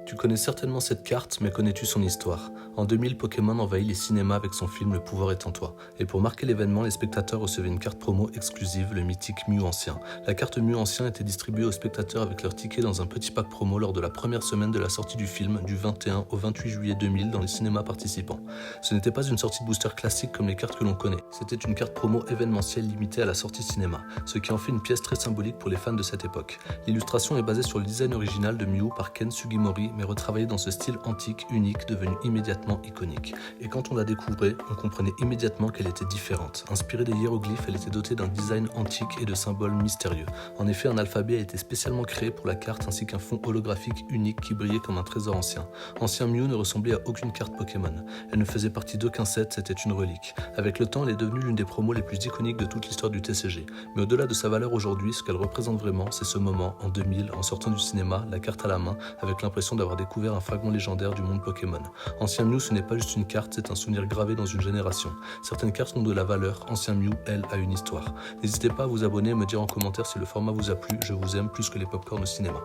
Tu connais certainement cette carte, mais connais-tu son histoire? En 2000, Pokémon envahit les cinémas avec son film Le pouvoir est en toi. Et pour marquer l'événement, les spectateurs recevaient une carte promo exclusive, le mythique Mew ancien. La carte Mew ancien était distribuée aux spectateurs avec leur ticket dans un petit pack promo lors de la première semaine de la sortie du film, du 21 au 28 juillet 2000 dans les cinémas participants. Ce n'était pas une sortie de booster classique comme les cartes que l'on connaît. C'était une carte promo événementielle limitée à la sortie cinéma, ce qui en fait une pièce très symbolique pour les fans de cette époque. L'illustration est basée sur le design original de Mew par Ken Sugimori, mais retravaillée dans ce style antique, unique, devenu immédiatement iconique. Et quand on la découvrait, on comprenait immédiatement qu'elle était différente. Inspirée des hiéroglyphes, elle était dotée d'un design antique et de symboles mystérieux. En effet, un alphabet a été spécialement créé pour la carte ainsi qu'un fond holographique unique qui brillait comme un trésor ancien. Ancien Mew ne ressemblait à aucune carte Pokémon. Elle ne faisait partie d'aucun set, c'était une relique. Avec le temps, elle est devenue l'une des promos les plus iconiques de toute l'histoire du TCG. Mais au-delà de sa valeur aujourd'hui, ce qu'elle représente vraiment, c'est ce moment, en 2000, en sortant du cinéma, la carte à la main, avec l'impression d'avoir découvert un fragment légendaire du monde Pokémon. Ancien Mew, ce n'est pas juste une carte, c'est un souvenir gravé dans une génération. Certaines cartes ont de la valeur, Ancien Mew, elle, a une histoire. N'hésitez pas à vous abonner et me dire en commentaire si le format vous a plu, je vous aime plus que les popcorn au cinéma.